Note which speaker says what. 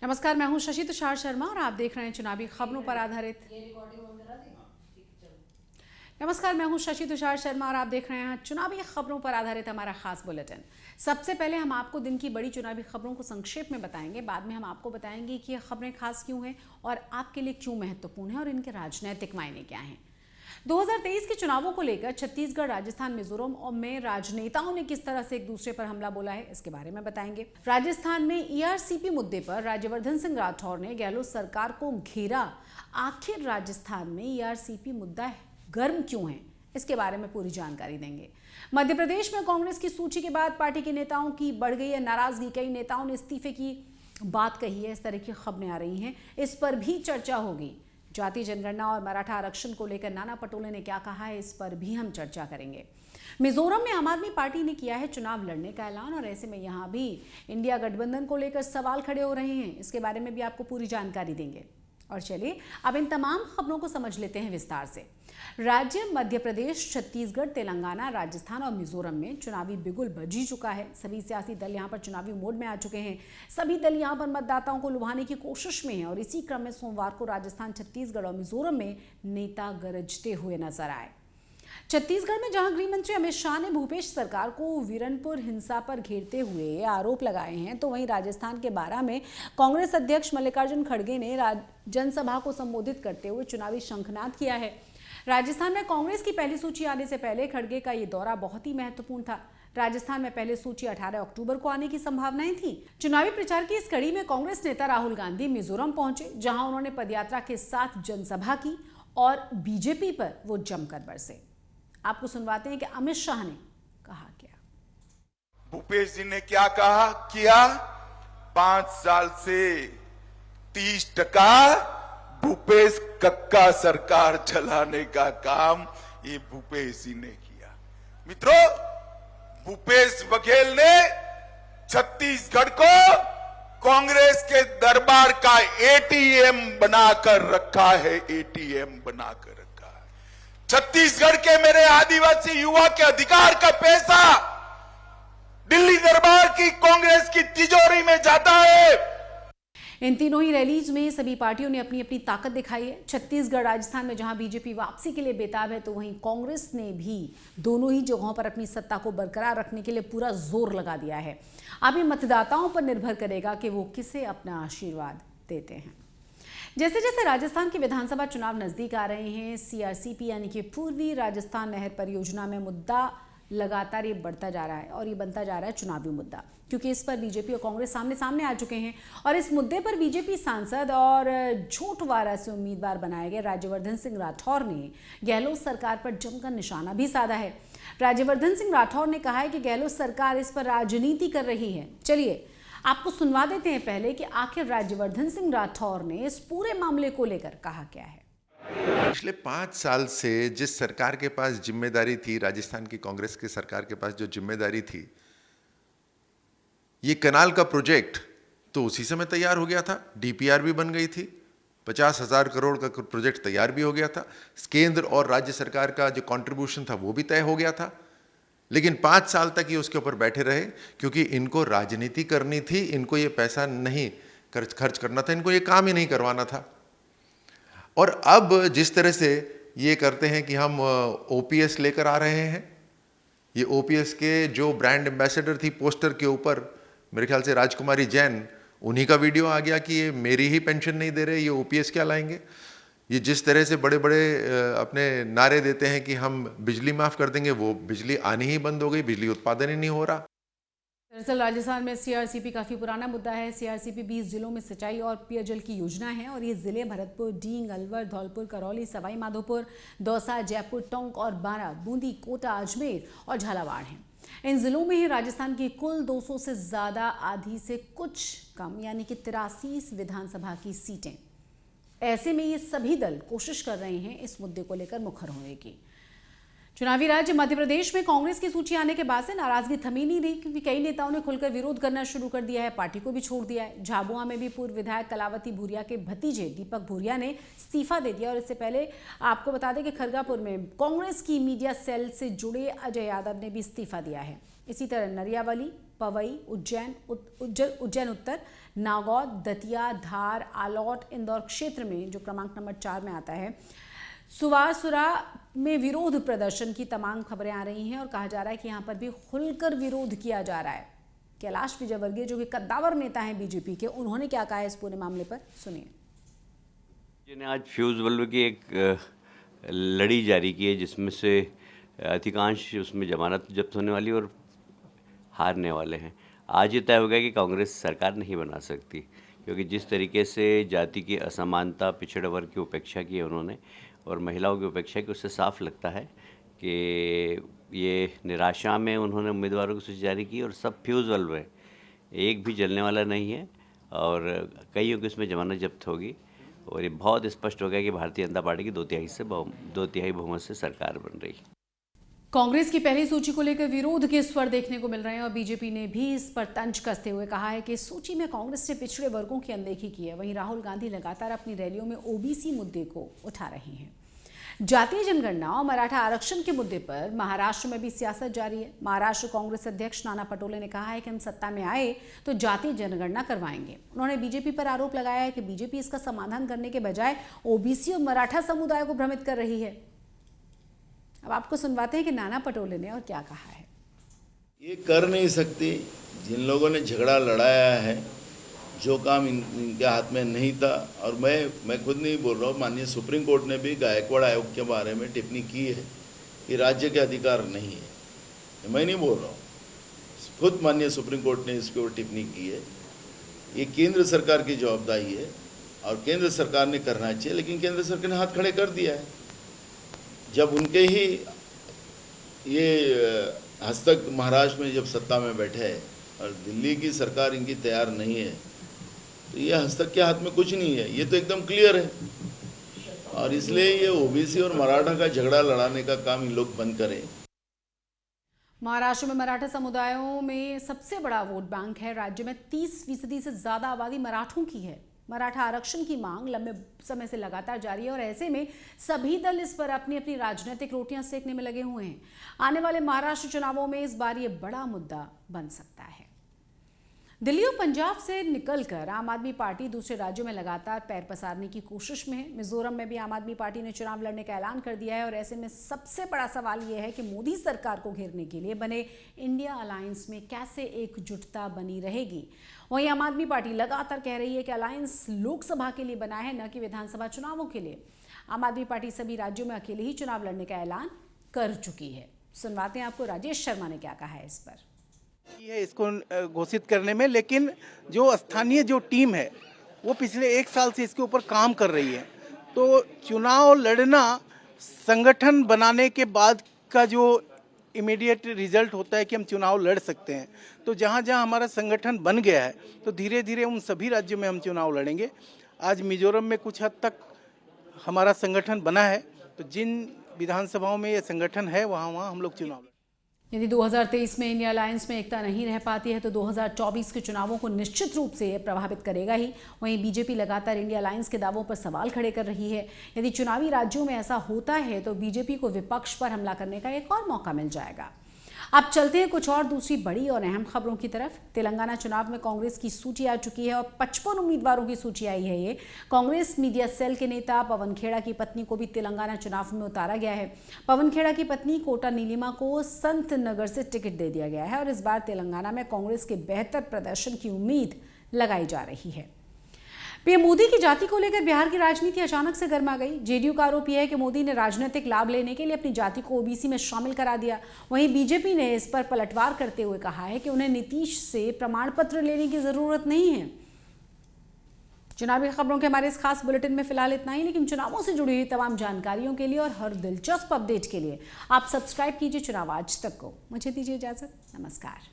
Speaker 1: नमस्कार, मैं हूं शशि तुषार शर्मा और आप देख रहे हैं चुनावी खबरों पर आधारित हमारा खास बुलेटिन। सबसे पहले हम आपको दिन की बड़ी चुनावी खबरों को संक्षेप में बताएंगे। बाद में हम आपको बताएंगे कि ये खबरें खास क्यों हैं और आपके लिए क्यों महत्वपूर्ण है और इनके राजनीतिक मायने क्या हैं। 2023 के चुनावों को लेकर छत्तीसगढ़, राजस्थान, मिजोरम और में राजनेताओं ने किस तरह से एक दूसरे पर हमला बोला है, इसके बारे में बताएंगे। राजस्थान में ईआरसीपी मुद्दे पर राज्यवर्धन सिंह राठौर ने गहलोत सरकार को घेरा। आखिर राजस्थान में ईआरसीपी मुद्दा गर्म क्यों है, इसके बारे में पूरी जानकारी देंगे। मध्य प्रदेश में कांग्रेस की सूची के बाद पार्टी के नेताओं की बढ़ गई है नाराजगी। कई नेताओं ने इस्तीफे की बात कही है, इस तरह की खबरें आ रही हैं, इस पर भी चर्चा होगी। जातीय जनगणना और मराठा आरक्षण को लेकर नाना पटोले ने क्या कहा है, इस पर भी हम चर्चा करेंगे। मिजोरम में आम आदमी पार्टी ने किया है चुनाव लड़ने का ऐलान और ऐसे में यहां भी इंडिया गठबंधन को लेकर सवाल खड़े हो रहे हैं, इसके बारे में भी आपको पूरी जानकारी देंगे। और चलिए अब इन तमाम खबरों को समझ लेते हैं विस्तार से। राज्य मध्य प्रदेश, छत्तीसगढ़, तेलंगाना, राजस्थान और मिजोरम में चुनावी बिगुल बज ही चुका है। सभी सियासी दल यहां पर चुनावी मोड में आ चुके हैं। सभी दल यहां पर मतदाताओं को लुभाने की कोशिश में हैं और इसी क्रम में सोमवार को राजस्थान, छत्तीसगढ़ और मिजोरम में नेता गरजते हुए नजर आए। छत्तीसगढ़ में जहां गृह मंत्री अमित शाह ने भूपेश सरकार को वीरनपुर हिंसा पर घेरते हुए आरोप लगाए हैं, तो वहीं राजस्थान के बारां में कांग्रेस अध्यक्ष मल्लिकार्जुन खड़गे ने जनसभा को संबोधित करते हुए चुनावी शंखनाद किया है। राजस्थान में कांग्रेस की पहली सूची आने से पहले खड़गे का ये दौरा बहुत ही महत्वपूर्ण था। राजस्थान में पहले सूची 18 अक्टूबर को आने की संभावनाएं थी। चुनावी प्रचार की इस कड़ी में कांग्रेस नेता राहुल गांधी मिजोरम पहुंचे, जहां उन्होंने पदयात्रा के साथ जनसभा की और बीजेपी पर वो जमकर बरसे। आपको सुनवाते हैं कि अमित शाह ने कहा क्या।
Speaker 2: भूपेश जी ने क्या कहा किया। 5 साल से 30% भूपेश कक्का सरकार चलाने का काम ये भूपेश जी ने किया। मित्रों, भूपेश बघेल ने छत्तीसगढ़ को कांग्रेस के दरबार का एटीएम बनाकर रखा है, एटीएम बनाकर रखा है। छत्तीसगढ़ के मेरे आदिवासी युवा के अधिकार का पैसा दिल्ली दरबार की कांग्रेस की तिजोरी में जाता है।
Speaker 1: इन तीनों ही रैलीज में सभी पार्टियों ने अपनी अपनी ताकत दिखाई है। छत्तीसगढ़, राजस्थान में जहां बीजेपी वापसी के लिए बेताब है, तो वहीं कांग्रेस ने भी दोनों ही जगहों पर अपनी सत्ता को बरकरार रखने के लिए पूरा जोर लगा दिया है। अब ये मतदाताओं पर निर्भर करेगा कि वो किसे अपना आशीर्वाद देते हैं। जैसे जैसे राजस्थान के विधानसभा चुनाव नजदीक आ रहे हैं, सीआरसीपी यानी कि पूर्वी राजस्थान नहर परियोजना में मुद्दा लगातार ये बढ़ता जा रहा है और ये बनता जा रहा है चुनावी मुद्दा, क्योंकि इस पर बीजेपी और कांग्रेस सामने सामने आ चुके हैं। और इस मुद्दे पर बीजेपी सांसद और झूठवाड़ा से उम्मीदवार बनाए गए राज्यवर्धन सिंह राठौर ने गहलोत सरकार पर जमकर निशाना भी साधा है। राज्यवर्धन सिंह राठौर ने कहा है कि गहलोत सरकार इस पर राजनीति कर रही है। चलिए आपको सुनवा देते हैं पहले कि आखिर राज्यवर्धन सिंह राठौर ने इस पूरे मामले को लेकर कहा क्या है।
Speaker 3: पिछले 5 साल से जिस सरकार के पास जिम्मेदारी थी, राजस्थान की कांग्रेस की सरकार के पास जो जिम्मेदारी थी, ये कनाल का प्रोजेक्ट तो उसी समय तैयार हो गया था। डीपीआर भी बन गई थी, 50,000 करोड़ का प्रोजेक्ट तैयार भी हो गया था। केंद्र और राज्य सरकार का जो कंट्रीब्यूशन था वो भी तय हो गया था। लेकिन 5 साल तक ये उसके ऊपर बैठे रहे, क्योंकि इनको राजनीति करनी थी, इनको ये पैसा नहीं खर्च करना था, इनको ये काम ही नहीं करवाना था। और अब जिस तरह से ये करते हैं कि हम ओपीएस लेकर आ रहे हैं, ये ओपीएस के जो ब्रांड एम्बेसडर थी पोस्टर के ऊपर, मेरे ख्याल से राजकुमारी जैन, उन्हीं का वीडियो आ गया कि ये मेरी ही पेंशन नहीं दे रहे, ये ओपीएस क्या लाएंगे। ये जिस तरह से बड़े बड़े अपने नारे देते हैं कि हम बिजली माफ़ कर देंगे, वो बिजली आनी ही बंद हो गई, बिजली उत्पादन ही नहीं हो रहा।
Speaker 1: दरअसल राजस्थान में सीआरसीपी काफ़ी पुराना मुद्दा है। सीआरसीपी 20 जिलों में सिंचाई और पेयजल की योजना है और ये जिले भरतपुर, डींग, अलवर, धौलपुर, करौली, सवाई माधोपुर, दौसा, जयपुर, टोंक और बारां, बूंदी, कोटा, अजमेर और झालावाड़ हैं। इन जिलों में ही राजस्थान की कुल 200 से ज़्यादा, आधी से कुछ कम यानी कि 83 विधानसभा की सीटें। ऐसे में ये सभी दल कोशिश कर रहे हैं इस मुद्दे को लेकर मुखर होने की। चुनावी राज्य मध्य प्रदेश में कांग्रेस की सूची आने के बाद से नाराजगी थमी नहीं रही, क्योंकि कई नेताओं ने खुलकर विरोध करना शुरू कर दिया है, पार्टी को भी छोड़ दिया है। झाबुआ में भी पूर्व विधायक कलावती भूरिया के भतीजे दीपक भूरिया ने इस्तीफा दे दिया और इससे पहले आपको बता दें कि खरगापुर में कांग्रेस की मीडिया सेल से जुड़े अजय यादव ने भी इस्तीफा दिया है। इसी तरह नरियावली, पवई, उज्जैन उत्तर, नागौर, दतिया, धार, आलौट, इंदौर क्षेत्र में जो क्रमांक नंबर 4 में आता है, सुवासुरा में विरोध प्रदर्शन की तमाम खबरें आ रही हैं और कहा जा रहा है कि यहाँ पर भी खुलकर विरोध किया जा रहा है। कैलाश विजयवर्गीय जो कि कद्दावर नेता हैं बीजेपी के, उन्होंने क्या कहा है इस पूरे मामले पर, सुनिए।
Speaker 4: जिन्हें आज फ्यूज बल्ब की एक लड़ी जारी की है जिसमें से अधिकांश उसमें जमानत जब्त होने वाली और हारने वाले हैं। आज ये तय हो गया कि कांग्रेस सरकार नहीं बना सकती, क्योंकि जिस तरीके से जाति की असमानता, पिछड़े वर्ग की उपेक्षा की है उन्होंने और महिलाओं की उपेक्षा की, उससे साफ लगता है कि ये निराशा में उन्होंने उम्मीदवारों की सूची जारी की और सब फ्यूज बल्ब है, एक भी जलने वाला नहीं है और कईयों की इसमें जमानत जब्त होगी और ये बहुत स्पष्ट हो गया कि भारतीय जनता पार्टी की 2/3 बहुमत से सरकार बन रही है।
Speaker 1: कांग्रेस की पहली सूची को लेकर विरोध के स्वर देखने को मिल रहे हैं और बीजेपी ने भी इस पर तंज कसते हुए कहा है कि इस सूची में कांग्रेस ने पिछड़े वर्गों की अनदेखी की है। वहीं राहुल गांधी लगातार अपनी रैलियों में ओबीसी मुद्दे को उठा रहे हैं। जातीय जनगणना और मराठा आरक्षण के मुद्दे पर महाराष्ट्र में भी सियासत जारी है। महाराष्ट्र कांग्रेस अध्यक्ष नाना पटोले ने कहा है कि हम सत्ता में आए तो जातीय जनगणना करवाएंगे। उन्होंने बीजेपी पर आरोप लगाया है कि बीजेपी इसका समाधान करने के बजाय ओबीसी और मराठा समुदाय को भ्रमित कर रही है। अब आपको सुनवाते हैं कि नाना पटोले ने और क्या कहा है।
Speaker 5: ये कर नहीं सकती। जिन लोगों ने झगड़ा लड़ाया है, जो काम इनके हाथ में नहीं था, और मैं खुद नहीं बोल रहा हूँ, माननीय सुप्रीम कोर्ट ने भी गायकवाड़ आयोग के बारे में टिप्पणी की है कि राज्य के अधिकार नहीं है। मैं नहीं बोल रहा हूँ, खुद माननीय सुप्रीम कोर्ट ने इसके ऊपर टिप्पणी की है। ये केंद्र सरकार की जवाबदारी है और केंद्र सरकार ने करना चाहिए, लेकिन केंद्र सरकार ने हाथ खड़े कर दिया है। जब उनके ही ये हस्तक महाराष्ट्र में जब सत्ता में बैठे हैं और दिल्ली की सरकार इनकी तैयार नहीं है, तो ये हस्तक के हाथ में कुछ नहीं है, ये तो एकदम क्लियर है। और इसलिए ये ओबीसी और मराठा का झगड़ा लड़ाने का काम इन लोग बंद करें।
Speaker 1: महाराष्ट्र में मराठा समुदायों में सबसे बड़ा वोट बैंक है। राज्य में 30% से ज्यादा आबादी मराठों की है। मराठा आरक्षण की मांग लंबे समय से लगातार जारी है और ऐसे में सभी दल इस पर अपनी अपनी राजनीतिक रोटियां सेकने में लगे हुए हैं। आने वाले महाराष्ट्र चुनावों में इस बार ये बड़ा मुद्दा बन सकता है। दिल्ली और पंजाब से निकलकर आम आदमी पार्टी दूसरे राज्यों में लगातार पैर पसारने की कोशिश में है। मिजोरम में भी आम आदमी पार्टी ने चुनाव लड़ने का ऐलान कर दिया है और ऐसे में सबसे बड़ा सवाल यह है कि मोदी सरकार को घेरने के लिए बने इंडिया अलायंस में कैसे एकजुटता बनी रहेगी। वहीं आम आदमी पार्टी लगातार कह रही है कि अलायंस लोकसभा के लिए बना है, न कि विधानसभा चुनावों के लिए। आम आदमी पार्टी सभी राज्यों में अकेले ही चुनाव लड़ने का ऐलान कर चुकी है। सुनवाते हैं आपको राजेश शर्मा ने क्या कहा है इस पर।
Speaker 6: है इसको घोषित करने में, लेकिन जो स्थानीय जो टीम है वो पिछले 1 साल से इसके ऊपर काम कर रही है। तो चुनाव लड़ना संगठन बनाने के बाद का जो इमीडिएट रिजल्ट होता है कि हम चुनाव लड़ सकते हैं। तो जहाँ जहाँ हमारा संगठन बन गया है तो धीरे धीरे उन सभी राज्यों में हम चुनाव लड़ेंगे। आज मिजोरम में कुछ हद तक हमारा संगठन बना है, तो जिन विधानसभाओं में ये संगठन है वहाँ हम लोग चुनाव।
Speaker 1: यदि 2023 में इंडिया अलायंस में एकता नहीं रह पाती है तो 2024 के चुनावों को निश्चित रूप से प्रभावित करेगा ही। वहीं बीजेपी लगातार इंडिया अलायंस के दावों पर सवाल खड़े कर रही है। यदि चुनावी राज्यों में ऐसा होता है तो बीजेपी को विपक्ष पर हमला करने का एक और मौका मिल जाएगा। अब चलते हैं कुछ और दूसरी बड़ी और अहम खबरों की तरफ। तेलंगाना चुनाव में कांग्रेस की सूची आ चुकी है और 55 उम्मीदवारों की सूची आई है। ये कांग्रेस मीडिया सेल के नेता पवन खेड़ा की पत्नी को भी तेलंगाना चुनाव में उतारा गया है। पवन खेड़ा की पत्नी कोटा नीलिमा को संत नगर से टिकट दे दिया गया है और इस बार तेलंगाना में कांग्रेस के बेहतर प्रदर्शन की उम्मीद लगाई जा रही है। पीएम मोदी की जाति को लेकर बिहार की राजनीति अचानक से गर्मा गई। जेडीयू का आरोप यह है कि मोदी ने राजनीतिक लाभ लेने के लिए अपनी जाति को ओबीसी में शामिल करा दिया। वहीं बीजेपी ने इस पर पलटवार करते हुए कहा है कि उन्हें नीतीश से प्रमाण पत्र लेने की जरूरत नहीं है। चुनावी खबरों के हमारे इस खास बुलेटिन में फिलहाल इतना ही, लेकिन चुनावों से जुड़ी हुई तमाम जानकारियों के लिए और हर दिलचस्प अपडेट के लिए आप सब्सक्राइब कीजिए चुनाव आज तक को। मुझे दीजिए इजाजत। नमस्कार।